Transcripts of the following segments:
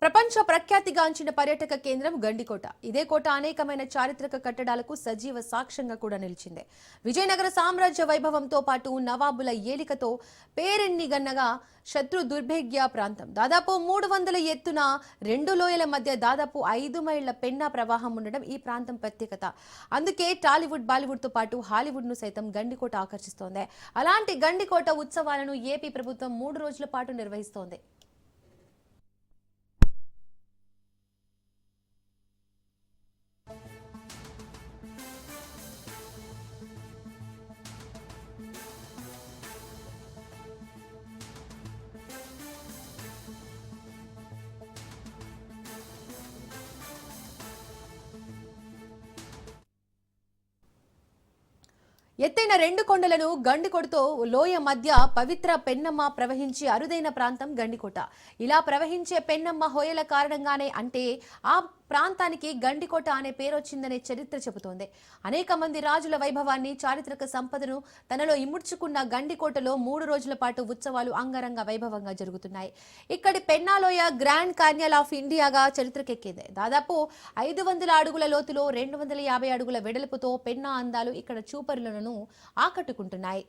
ప్రపంచ ప్రఖ్యాతిగాంచిన పర్యాటక కేంద్రం గండికోట. ఇదే కోట అనేకమైన చారిత్రక కట్టడాలకు సజీవ సాక్ష్యంగా కూడా నిలిచింది. విజయనగర సామ్రాజ్య వైభవంతో పాటు నవాబుల ఏలికతో పేరెన్నిగన్నగా శత్రు దుర్భేగ్య ప్రాంతం. దాదాపు 300 ఎత్తున 2 లోయల మధ్య దాదాపు 5 మైళ్ల పెన్నా ప్రవాహం ఉండడం ఈ ప్రాంతం ప్రత్యేకత. అందుకే టాలీవుడ్, బాలీవుడ్ తో పాటు హాలీవుడ్ ను సైతం గండికోట ఆకర్షిస్తోంది. అలాంటి గండికోట ఉత్సవాలను ఏపీ ప్రభుత్వం 3 రోజుల పాటు నిర్వహిస్తోంది. ఎత్తైన 2 కొండలను గండికోటతో లోయ మధ్య పవిత్ర పెన్నమ్మ ప్రవహించే అరుదైన ప్రాంతం గండికోట. ఇలా ప్రవహించే పెన్నమ్మ హోయల కారణంగానే అంటే ఆ ప్రాంతానికి గండికోట అనే పేరు వచ్చిందనే చరిత్ర చెబుతోంది. అనేక మంది రాజుల వైభవాన్ని, చారిత్రక సంపదను తనలో ఇముడ్చుకున్న గండికోటలో 3 రోజుల పాటు ఉత్సవాలు అంగరంగ వైభవంగా జరుగుతున్నాయి. ఇక్కడి పెన్నాలోయ గ్రాండ్ కాన్యల్ ఆఫ్ ఇండియాగా చరిత్రకెక్కింది. దాదాపు 500 అడుగుల లోతులో 250 అడుగుల వెడల్పుతో పెన్నా అందాలు ఇక్కడ చూపరులను ఆకట్టుకుంటున్నాయి.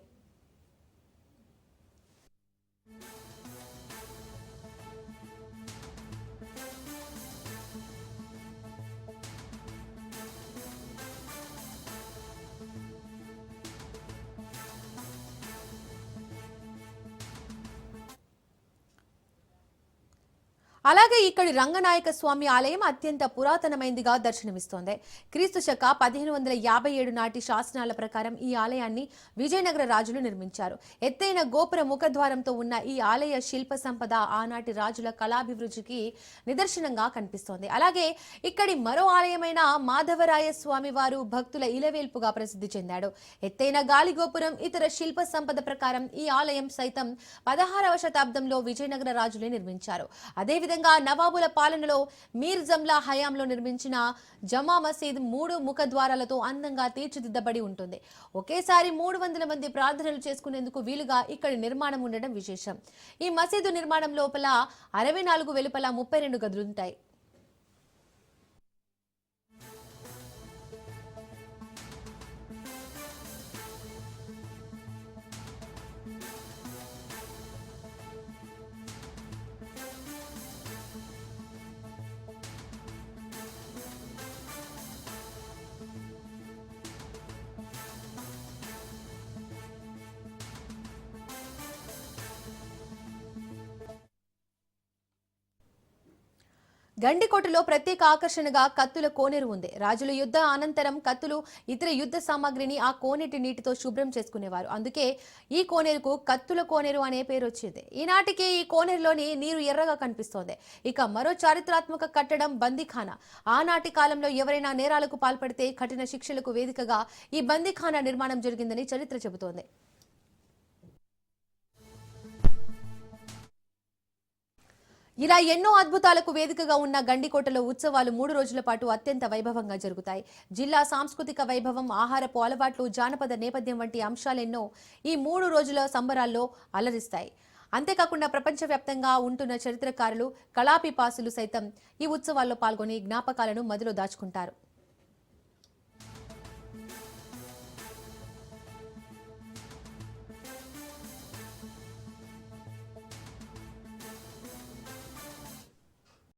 అలాగే ఇక్కడి రంగనాయక స్వామి ఆలయం అత్యంత పురాతనమైనదిగా దర్శనమిస్తోంది. క్రీస్తు శక 1557 నాటి శాసనాల ప్రకారం ఈ ఆలయాన్ని విజయనగర రాజులు నిర్మించారు. ఎత్తైన గోపుర ముఖద్వారంతో ఉన్న ఈ ఆలయ శిల్ప సంపద ఆనాటి రాజుల కళాభివృద్ధికి నిదర్శనంగా కనిపిస్తోంది. అలాగే ఇక్కడి మరో ఆలయమైన మాధవరాయ స్వామి వారు భక్తుల ఇలవేల్పుగా ప్రసిద్ధి చెందాడు. ఎత్తైన గాలి గోపురం, ఇతర శిల్ప సంపద ప్రకారం ఈ ఆలయం సైతం 16వ శతాబ్దంలో విజయనగర రాజులే నిర్మించారు. అదేవిధంగా నవాబుల పాలనలో మీర్ జమ్లా హయాంలో నిర్మించిన జమా మసీద్ 3 ముఖద్వారాలతో అందంగా తీర్చిదిద్దబడి ఉంటుంది. ఒకేసారి 300 మంది ప్రార్థనలు చేసుకునేందుకు వీలుగా ఇక్కడి నిర్మాణం ఉండడం విశేషం. ఈ మసీదు నిర్మాణం లోపల 64, వెలుపల 32 గదులుంటాయి. గండికోటలో ప్రత్యేక ఆకర్షణగా కత్తుల కోనేరు ఉంది. రాజుల యుద్ధ అనంతరం కత్తులు, ఇతర యుద్ధ సామాగ్రిని ఆ కోనేటి నీటితో శుభ్రం చేసుకునేవారు. అందుకే ఈ కోనేరుకు కత్తుల కోనేరు అనే పేరు వచ్చింది. ఈనాటికి ఈ కోనేరులోని నీరు ఎర్రగా కనిపిస్తోంది. ఇక మరో చారిత్రాత్మక కట్టడం బందీఖానా. ఆనాటి కాలంలో ఎవరైనా నేరాలకు పాల్పడితే కఠిన శిక్షలకు వేదికగా ఈ బందీఖానా నిర్మాణం జరిగిందని చరిత్ర చెబుతోంది. ఇలా ఎన్నో అద్భుతాలకు వేదికగా ఉన్న గండికోటలో ఉత్సవాలు 3 రోజుల పాటు అత్యంత వైభవంగా జరుగుతాయి. జిల్లా సాంస్కృతిక వైభవం, ఆహారపు అలవాట్లు, జానపద నేపథ్యం వంటి అంశాలెన్నో ఈ 3 రోజుల సంబరాల్లో అలరిస్తాయి. అంతేకాకుండా ప్రపంచవ్యాప్తంగా ఉంటున్న చరిత్రకారులు, కళాపిపాసులు సైతం ఈ ఉత్సవాల్లో పాల్గొని జ్ఞాపకాలను మదిలో దాచుకుంటారు.